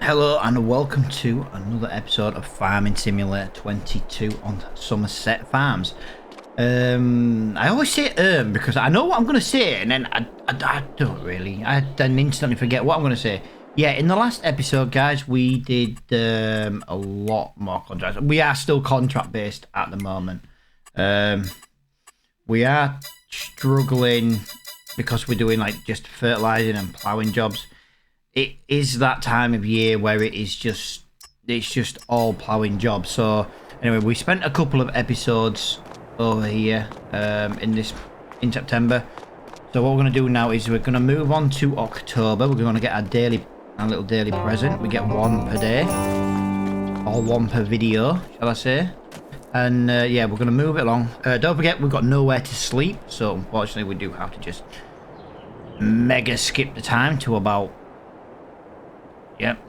Hello and welcome to another episode of Farming Simulator 22 on Somerset Farms. I always say because I know what I'm going to say and then I don't really. I then instantly forget what I'm going to say. Yeah, in the last episode, guys, we did a lot more contracts. We are still contract based at the moment. We are struggling because we're doing like just fertilizing and ploughing jobs. It is that time of year where it's just all ploughing jobs. So anyway, we spent a couple of episodes over here in September. So what we're going to do now is we're going to move on to October. We're going to get our little daily present. We get one per day or one per video, shall I say? And yeah, we're going to move it along. Don't forget, we've got nowhere to sleep, so unfortunately we do have to just mega skip the time to about. Yep.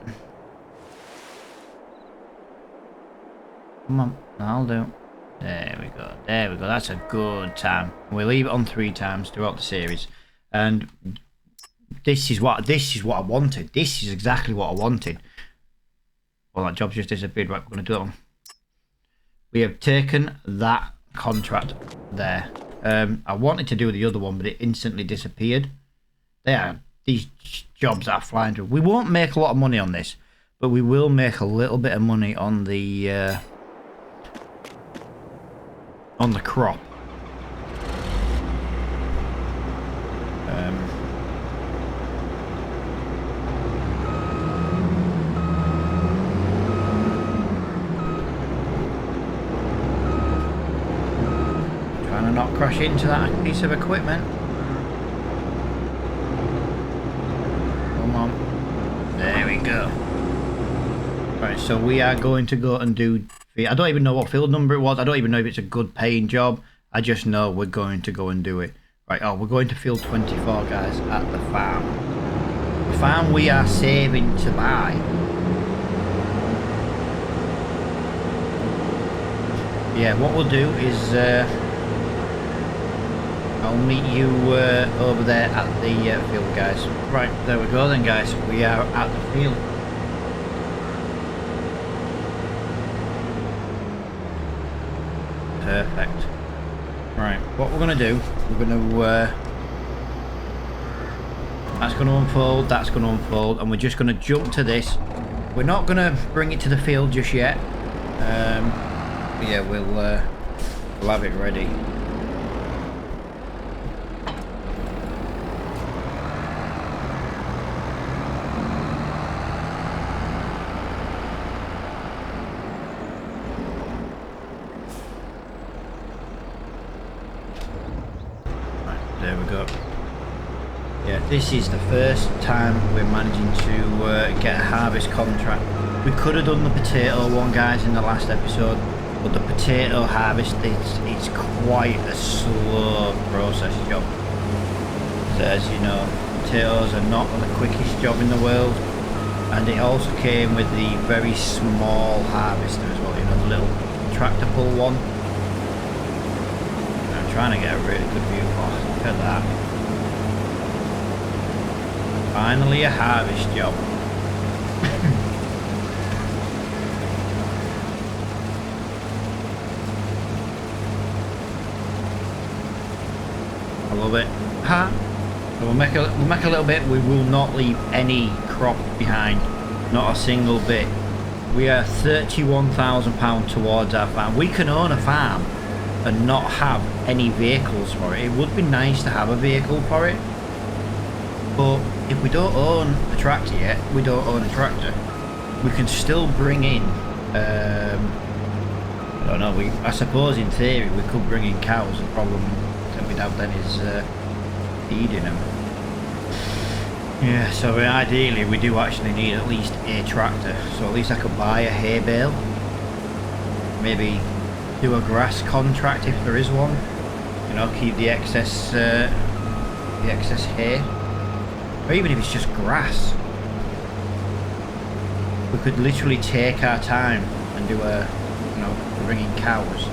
Come on, I'll do. There we go. There we go. That's a good time. We leave it on 3 times throughout the series, and this is what I wanted. This is exactly what I wanted. Well, that job's just disappeared. Right, we're going to do that one. We have taken that contract there. I wanted to do the other one, but it instantly disappeared. There. These jobs are flying through. We won't make a lot of money on this, but we will make a little bit of money on the crop. Trying to not crash into that piece of equipment. There we go. Right, so we are going to go and do. I don't even know what field number it was. I don't even know if it's a good paying job. I just know we're going to go and do it. Right, we're going to field 24, guys, at the farm. The farm we are saving to buy. Yeah, what we'll do is I'll meet you over there at the field, guys. Right, there we go then, guys. We are at the field. Perfect. Right, what we're going to do, we're going to... that's going to unfold, that's going to unfold, and we're just going to jump to this. We're not going to bring it to the field just yet. But yeah, we'll have it ready. There we go. Yeah, this is the first time we're managing to get a harvest contract. We could have done the potato one, guys, in the last episode, but the potato harvest, it's quite a slow process job. So as you know, potatoes are not the quickest job in the world, and it also came with the very small harvester as well, you know, the little tractor pull one. Trying to get a really good view. Oh, look at that. Finally a harvest job. I love it. So we'll make a little bit. We will not leave any crop behind. Not a single bit. We are £31,000 towards our farm. We can own a farm and not have any vehicles for it. It would be nice to have a vehicle for it, but if we don't own a tractor yet, we don't own a tractor. We can still bring in I don't know, I suppose in theory we could bring in cows. The problem that we'd have then is feeding them. Yeah, so ideally we do actually need at least a tractor, so at least I could buy a hay bale, maybe do a grass contract if there is one, you know, keep the excess hay, or even if it's just grass. We could literally take our time and do bring in cows.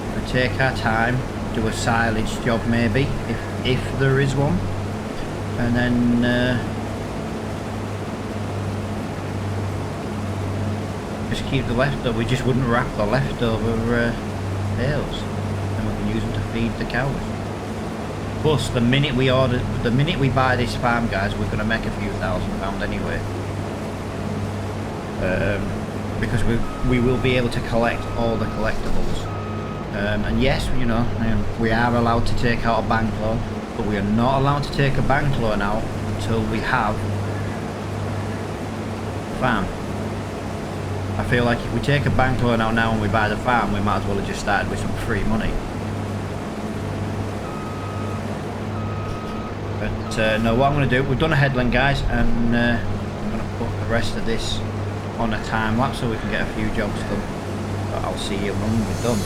We could take our time, do a silage job maybe, if there is one, and then just keep the leftover. We just wouldn't wrap the leftover bales, and we can use them to feed the cows. Plus, the minute we buy this farm, guys, we're going to make a few £1,000 anyway. Because we will be able to collect all the collectibles. And yes, you know, we are allowed to take out a bank loan, but we are not allowed to take a bank loan out until we have a farm. I feel like if we take a bank loan out now and we buy the farm, we might as well have just started with some free money. But no, what I'm going to do, we've done a headland, guys, and I'm going to put the rest of this on a time lapse so we can get a few jobs done. But I'll see you when we're done.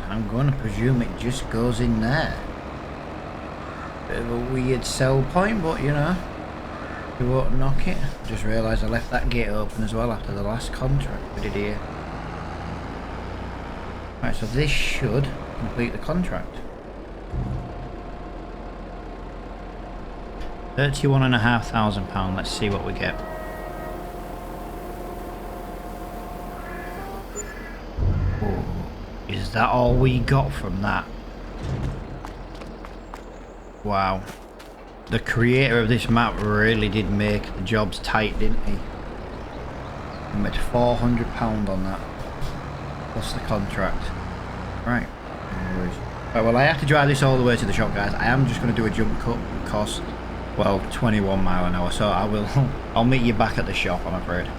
I'm going to presume it just goes in there. Bit of a weird sell point, but you know, we won't knock it. Just realised I left that gate open as well after the last contract we did here. Right, so this should complete the contract. £31,500. Let's see what we get. Is that all we got from that? Wow. The creator of this map really did make the jobs tight, didn't he? He made £400 on that. Plus the contract. Right. Right, well, I have to drive this all the way to the shop, guys. I am just going to do a jump cut because, well, 21 mile an hour. So I'll meet you back at the shop, I'm afraid.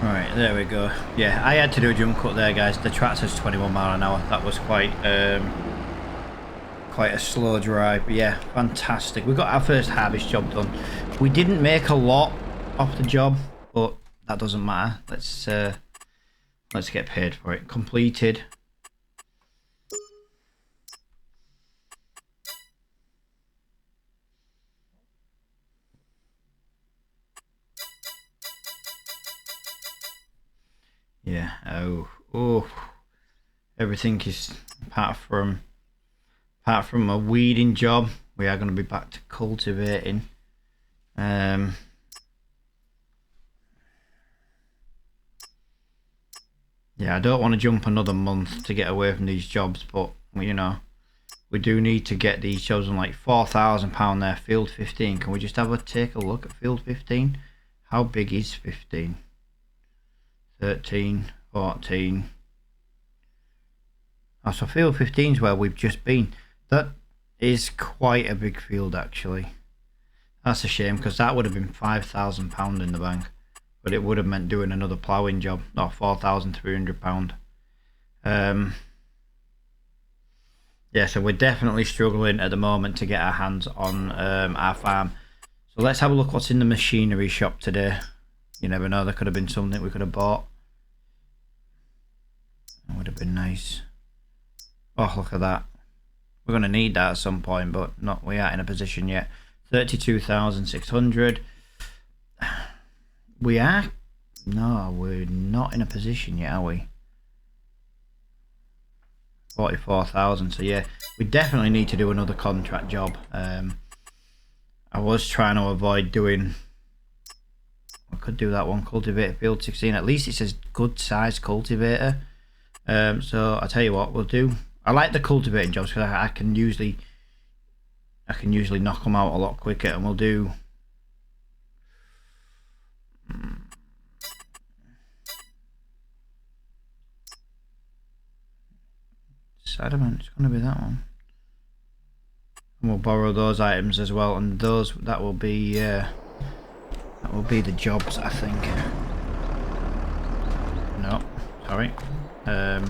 Right, there we go. Yeah, I had to do a jump cut there, guys. The tractor's 21 mile an hour. That was quite a slow drive. But yeah, fantastic. We got our first harvest job done. We didn't make a lot off the job, but that doesn't matter. Let's get paid for it. Completed. Yeah, oh, everything is apart from a weeding job. We are going to be back to cultivating. Yeah, I don't want to jump another month to get away from these jobs, but you know, we do need to get these jobs on. Like £4,000 there. Field 15. Can we just take a look at field 15? How big is 15? 13, 14. Oh, so field 15 is where we've just been. That is quite a big field, actually. That's a shame, because that would have been £5,000 in the bank, but it would have meant doing another ploughing job. No, £4,300. Yeah, so we're definitely struggling at the moment to get our hands on our farm. So let's have a look what's in the machinery shop today. You never know, there could have been something we could have bought. That would have been nice. Oh, look at that. We're going to need that at some point, but we aren't in a position yet. 32,600. We are? No, we're not in a position yet, are we? 44,000. So yeah, we definitely need to do another contract job. I was trying to avoid doing. I could do that one, cultivator field 16. At least it says good size cultivator. So I tell you what we'll do. I like the cultivating jobs because I can usually knock them out a lot quicker, and we'll do. Sediment. It's going to be that one. And we'll borrow those items as well, and that will be the jobs, I think. No, sorry. I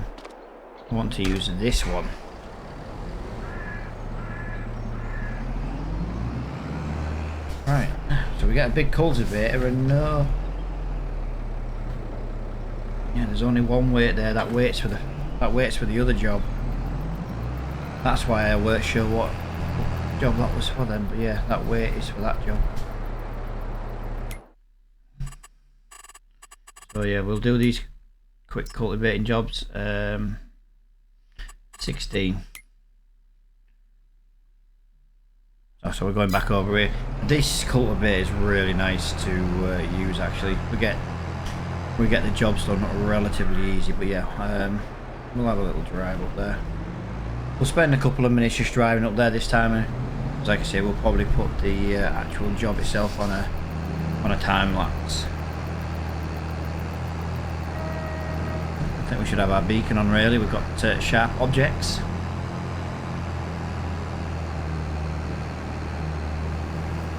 want to use this one. Right, so we get a big cultivator and no. Yeah, there's only one weight there that waits for the other job. That's why I weren't sure what job that was for them, but yeah, that weight is for that job. So yeah, we'll do these quick cultivating jobs. 16. Oh, so we're going back over here. This cultivator is really nice to use. Actually, we get the jobs done relatively easy. But yeah, we'll have a little drive up there. We'll spend a couple of minutes just driving up there this time. As like I say, we'll probably put the actual job itself on a time lapse. I think we should have our beacon on. Really, we've got sharp objects.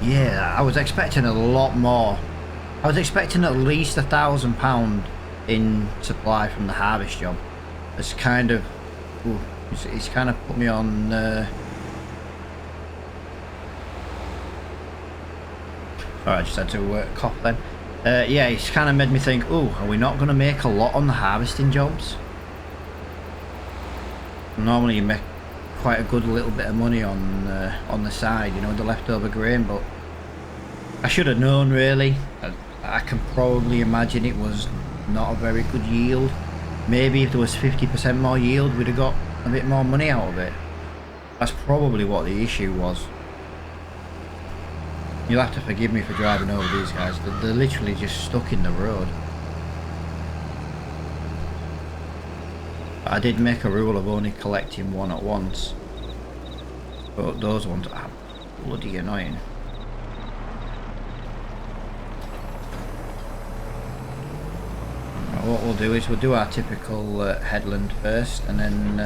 Yeah, I was expecting a lot more. I was expecting at least £1,000 in supply from the harvest job. It's kind of, it's kind of put me on. Sorry, I just had to cough then. Yeah, it's kind of made me think, oh, are we not going to make a lot on the harvesting jobs? Normally you make quite a good little bit of money on the side, you know, the leftover grain, but I should have known really. I can probably imagine it was not a very good yield. Maybe if there was 50% more yield, we'd have got a bit more money out of it. That's probably what the issue was. You'll have to forgive me for driving over these guys. They're literally just stuck in the road. I did make a rule of only collecting one at once, but those ones are bloody annoying. What we'll do is we'll do our typical headland first, and then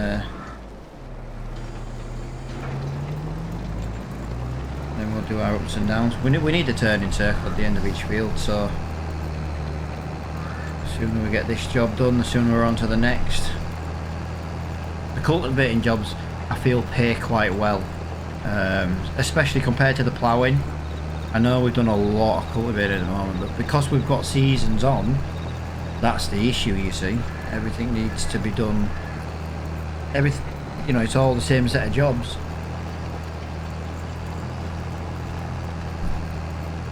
we'll do our ups and downs. We need a turning circle at the end of each field, so the sooner we get this job done, the sooner we're on to the next. The cultivating jobs, I feel, pay quite well, especially compared to the ploughing. I know we've done a lot of cultivating at the moment, but because we've got seasons on, that's the issue, you see. Everything needs to be done. You know, it's all the same set of jobs.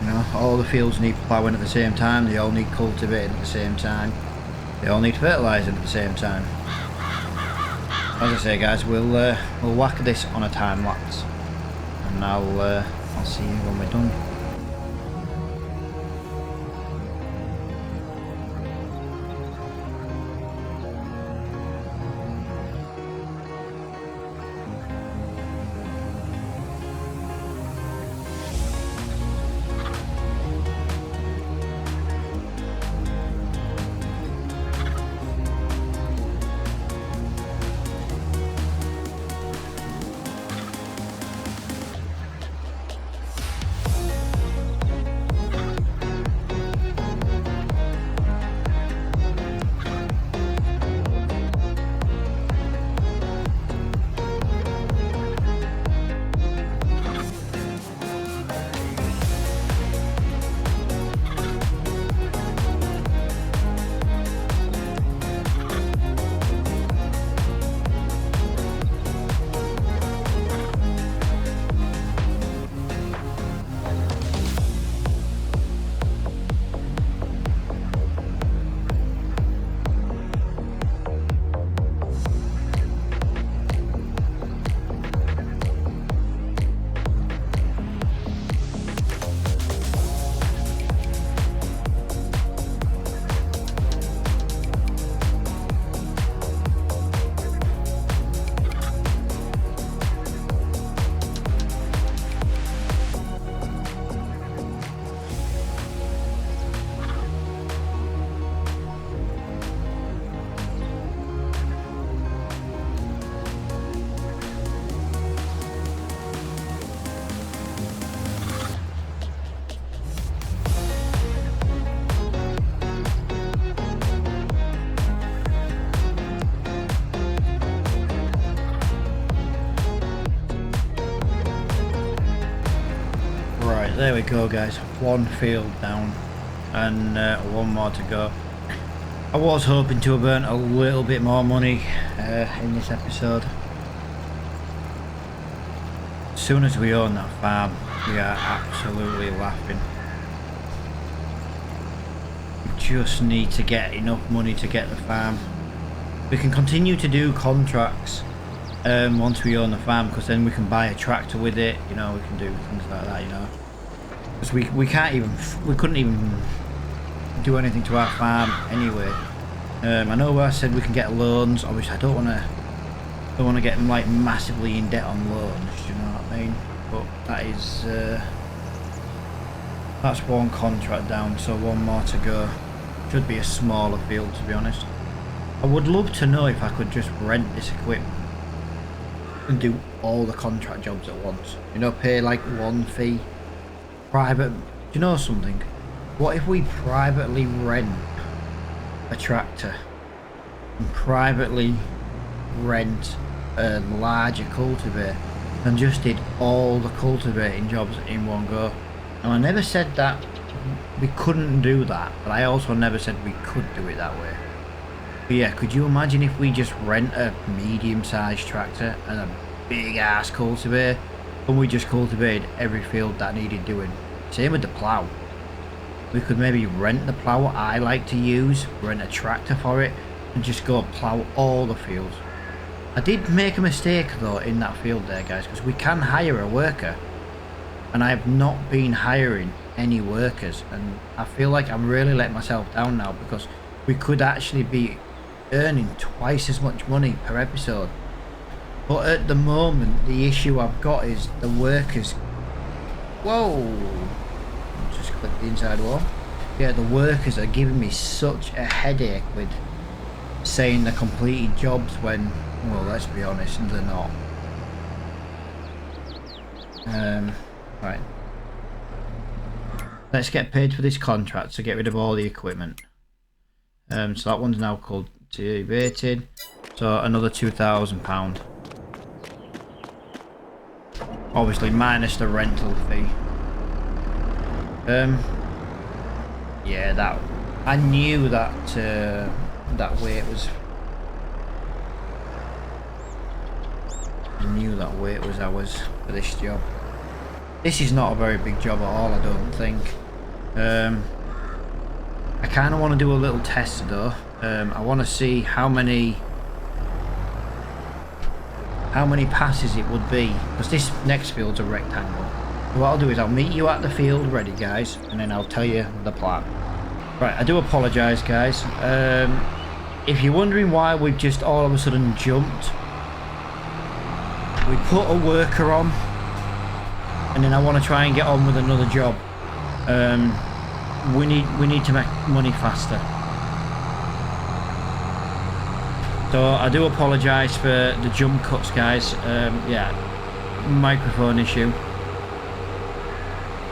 You know, all the fields need ploughing at the same time. They all need cultivating at the same time. They all need fertilising at the same time. As I say, guys, we'll whack this on a time lapse, and I'll see you when we're done. Right, there we go guys, one field down and one more to go. I was hoping to have earned a little bit more money in this episode. As soon as we own that farm, we are absolutely laughing. We just need to get enough money to get the farm. We can continue to do contracts once we own the farm, because then we can buy a tractor with it, you know, we can do things like that, you know. Because we couldn't even do anything to our farm anyway. I know where I said we can get loans. Obviously I don't want to get them like massively in debt on loans, you know what I mean? But that is that's one contract down, so one more to go. Should be a smaller field, to be honest. I would love to know if I could just rent this equipment and do all the contract jobs at once, you know, pay like one fee private. Do you know something? What if we privately rent a tractor and privately rent a larger cultivator and just did all the cultivating jobs in one go? And I never said that we couldn't do that, but I also never said we could do it that way. But yeah, could you imagine if we just rent a medium-sized tractor and a big-ass cultivator and we just cultivated every field that needed doing? Same with the plough. We could maybe rent the plough I like to use, rent a tractor for it, and just go plough all the fields. I did make a mistake though in that field there, guys, because we can hire a worker, and I have not been hiring any workers, and I feel like I'm really letting myself down now, because we could actually be earning twice as much money per episode. But at the moment, the issue I've got is the workers. Whoa! Just click the inside wall. Yeah, the workers are giving me such a headache with saying they're completed jobs when, well, let's be honest, they're not. Right. Let's get paid for this contract to get rid of all the equipment. So that one's now cultivated. So another £2,000. Obviously minus the rental fee. Yeah, that I knew that that weight was. I knew that weight was ours for this job. This is not a very big job at all, I don't think. I kind of want to do a little test though. I want to see how many passes it would be, because this next field's a rectangle. So what I'll do is I'll meet you at the field ready, guys, and then I'll tell you the plan. Right, I do apologise, guys. If you're wondering why we've just all of a sudden jumped, we put a worker on, and then I want to try and get on with another job. We need to make money faster. So I do apologise for the jump cuts, guys. Yeah, microphone issue.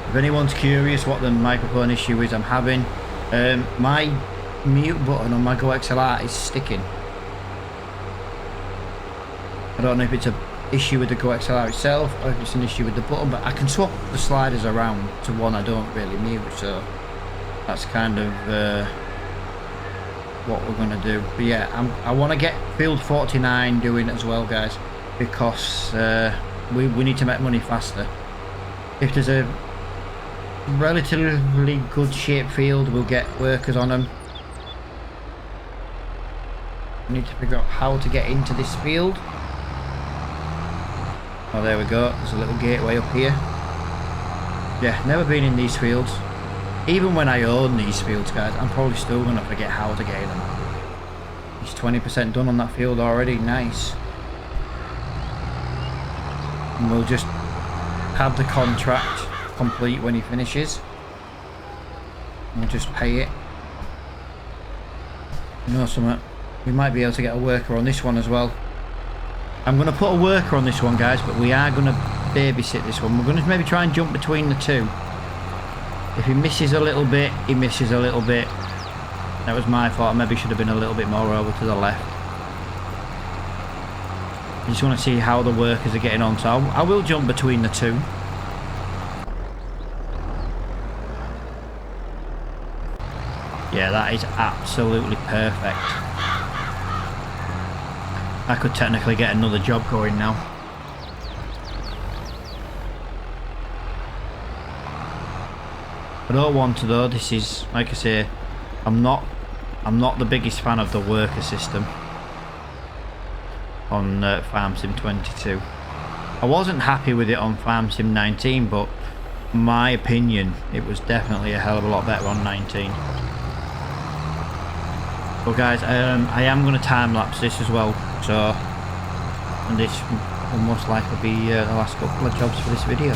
If anyone's curious what the microphone issue is I'm having, my mute button on my Go XLR is sticking. I don't know if it's an issue with the Go XLR itself or if it's an issue with the button, but I can swap the sliders around to one I don't really mute, so that's kind of what we're going to do. But yeah, I want to get field 49 doing as well, guys, because we need to make money faster. If there's a relatively good shaped field, we'll get workers on them. We need to figure out how to get into this field. Oh, there we go, there's a little gateway up here. Yeah, never been in these fields. Even when I own these fields, guys, I'm probably still going to forget how to get in them. He's 20% done on that field already, nice. And we'll just have the contract complete when he finishes. And we'll just pay it. You know something? We might be able to get a worker on this one as well. I'm going to put a worker on this one, guys, but we are going to babysit this one. We're going to maybe try and jump between the two. If he misses a little bit, he misses a little bit. That was my fault. I maybe should have been a little bit more over to the left. I just want to see how the workers are getting on. So I will jump between the two. Yeah, that is absolutely perfect. I could technically get another job going now. I don't want to though. This is, like I say, I'm not the biggest fan of the worker system on Farm Sim 22. I wasn't happy with it on Farm Sim 19, but in my opinion, it was definitely a hell of a lot better on 19. Well guys, I am going to time lapse this as well, so, and this will most likely be the last couple of jobs for this video.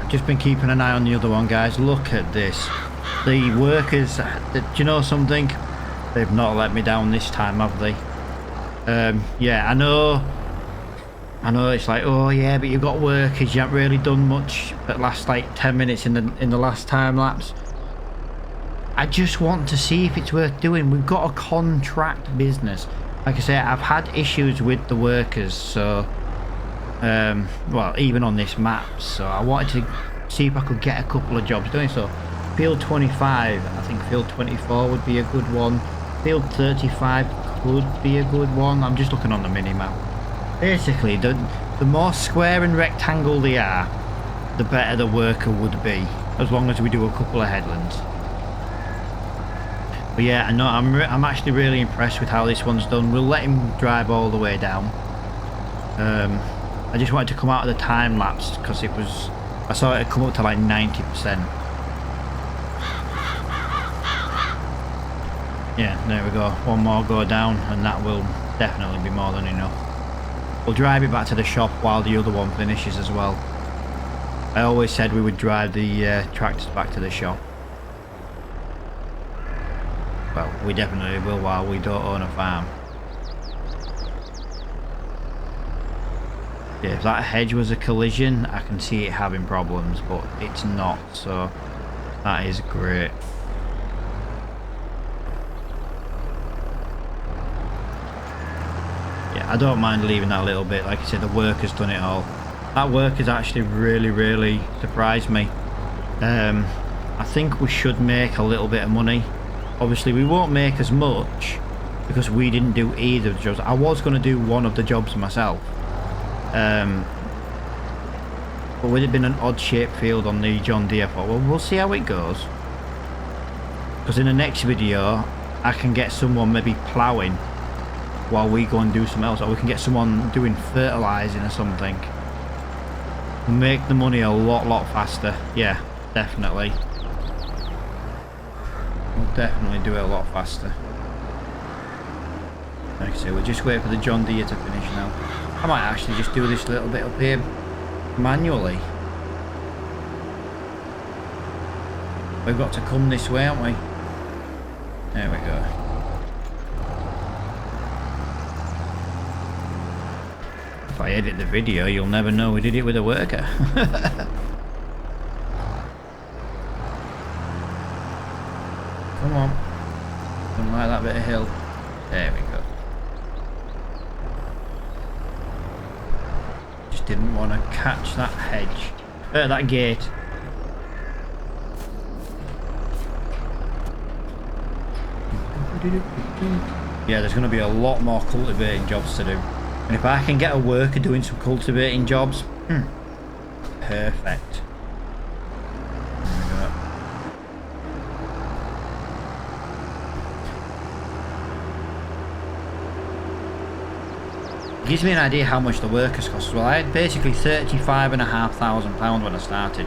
Just been keeping an eye on the other one, guys. Look at this. The workers, do you know something? They've not let me down this time, have they? Yeah, I know it's like, oh yeah, but you've got workers, you haven't really done much at last like 10 minutes in the last time lapse. I just want to see if it's worth doing. We've got a contract business. Like I say, I've had issues with the workers, so well, even on this map, so I wanted to see if I could get a couple of jobs doing so. Field 25, I think field 24 would be a good one. Field 35 could be a good one. I'm just looking on the mini-map. Basically, the more square and rectangle they are, the better the worker would be, as long as we do a couple of headlands. But yeah, I know I'm actually really impressed with how this one's done. We'll let him drive all the way down. I just wanted to come out of the time lapse because I saw it come up to like 90%. Yeah, there we go. One more go down and that will definitely be more than enough. We'll drive it back to the shop while the other one finishes as well. I always said we would drive the tractors back to the shop. Well, we definitely will while we don't own a farm. Yeah, if that hedge was a collision, I can see it having problems, but it's not, so that is great. Yeah, I don't mind leaving that a little bit. Like I said, the worker's done it all. That worker's actually really surprised me. I think we should make a little bit of money. Obviously, we won't make as much because we didn't do either of the jobs. I was going to do one of the jobs myself. But with it being an odd shaped field on the John Deere, well, we'll see how it goes. Because in the next video, I can get someone maybe ploughing while we go and do something else, or we can get someone doing fertilising or something. Make the money a lot faster. Yeah, definitely. We'll definitely do it a lot faster. Like I say, we'll just wait for the John Deere to finish now. I might actually just do this little bit up here manually. We've got to come this way, haven't we? There we go. If I edit the video, you'll never know we did it with a worker. a hill. There we go. Just didn't want to catch that hedge. That gate. Yeah, there's going to be a lot more cultivating jobs to do. And if I can get a worker doing some cultivating jobs, perfect. There we go. It gives me an idea how much the workers cost. Well, I had basically £35,500 when I started.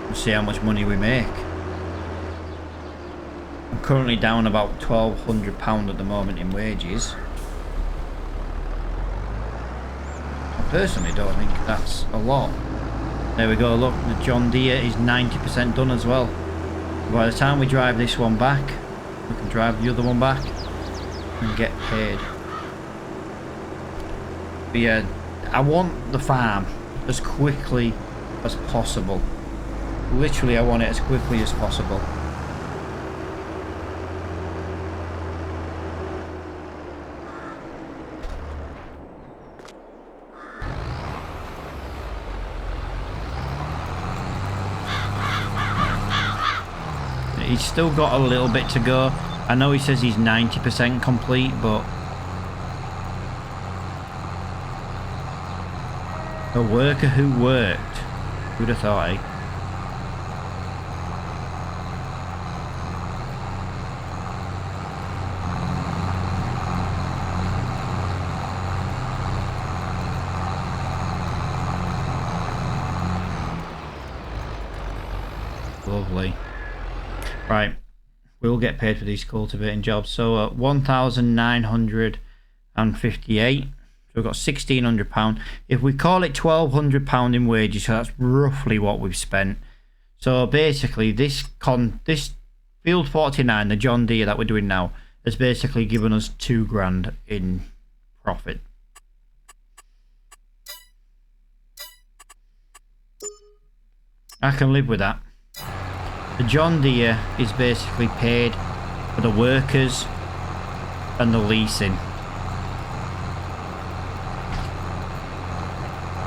Let's see how much money we make. I'm currently down about £1,200 at the moment in wages. I personally don't think that's a lot. There we go, look, the John Deere is 90% done as well. By the time we drive this one back, we can drive the other one back and get paid. But yeah, I want the farm as quickly as possible. Literally, I want it as quickly as possible. He's still got a little bit to go. I know he says he's 90% complete, but a worker who worked, who'd have thought, eh? Lovely. Right, we'll get paid for these cultivating jobs. So 1,958. So we've got £1,600. If we call it £1,200 in wages, so that's roughly what we've spent. So basically, this field 49, the John Deere that we're doing now, has basically given us £2,000 in profit. I can live with that. The John Deere is basically paid for the workers and the leasing.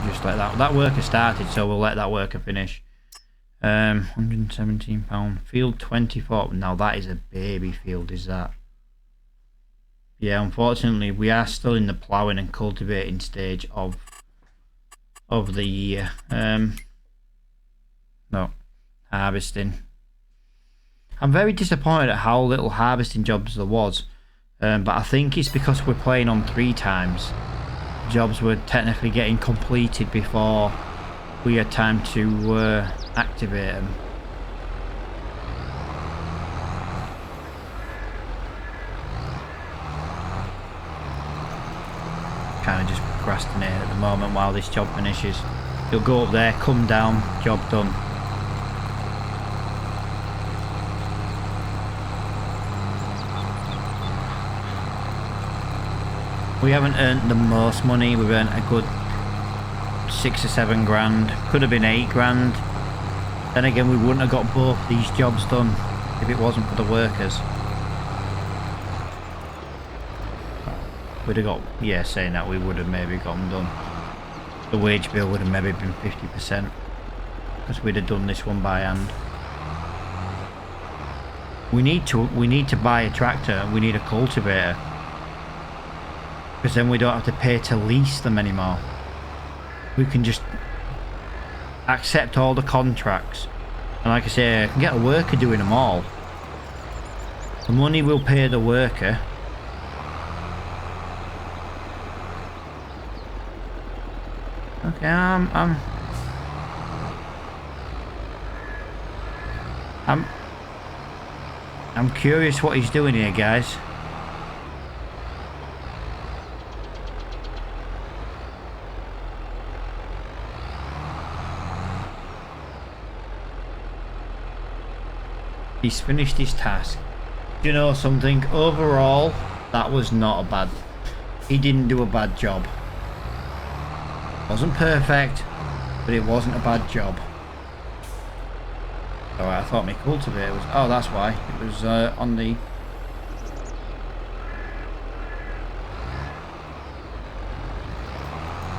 Just like that. That worker started, so we'll let that worker finish. £117. Field 24. Now that is a baby field, is that? Yeah, unfortunately, we are still in the ploughing and cultivating stage of the year. No, harvesting. I'm very disappointed at how little harvesting jobs there was, but I think it's because we're playing on 3 times. Jobs were technically getting completed before we had time to activate them. Kind of just procrastinating at the moment while this job finishes. You'll go up there, come down, job done. We haven't earned the most money. We've earned a good 6 or 7 grand. Could have been 8 grand. Then again, we wouldn't have got both these jobs done if it wasn't for the workers. We'd have got, yeah, saying that, we would have maybe got them done. The wage bill would have maybe been 50%, because we'd have done this one by hand. We need to buy a tractor, and we need a cultivator, because then we don't have to pay to lease them anymore. We can just accept all the contracts, and like I say, I can get a worker doing them all. The money will pay the worker. Okay, I'm curious what he's doing here, guys. He's finished his task. Do you know something? Overall, that was not a bad... He didn't do a bad job. Wasn't perfect, but it wasn't a bad job. Oh, I thought my cultivator was... Oh, that's why. It was on the...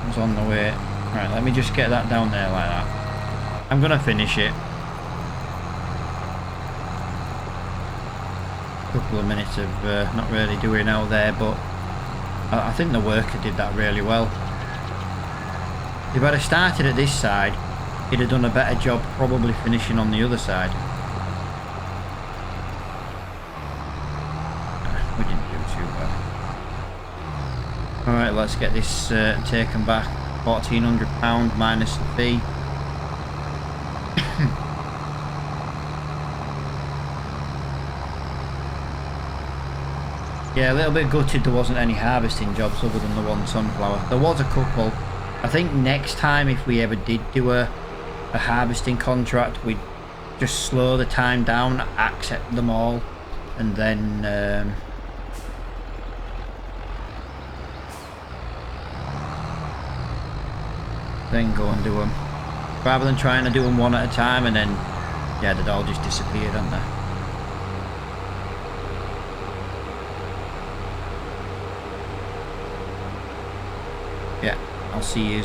It was on the way. Right, let me just get that down there like that. I'm going to finish it. Couple of minutes of not really doing out there, but I think the worker did that really well. If I'd have started at this side, he'd have done a better job probably finishing on the other side. We didn't do too well. Alright, let's get this taken back. £1,400 minus the fee. Yeah, a little bit gutted there wasn't any harvesting jobs other than the one sunflower. There was a couple. I think next time if we ever did do a harvesting contract, we'd just slow the time down, accept them all, and then go and do them. Rather than trying to do them one at a time and then, yeah, they'd all just disappear, don't they? Yeah, I'll see you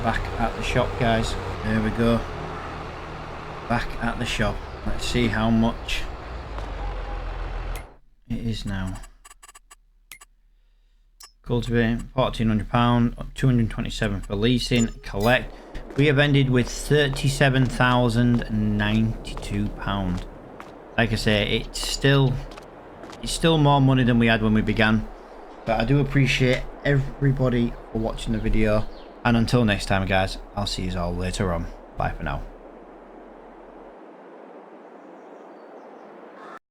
back at the shop, guys. There we go. Back at the shop. Let's see how much it is now. Cultivating, £1,400, 227 for leasing. Collect. We have ended with £37,092. Like I say, it's still more money than we had when we began. But I do appreciate everybody for watching the video. And until next time, guys, I'll see you all later on. Bye for now.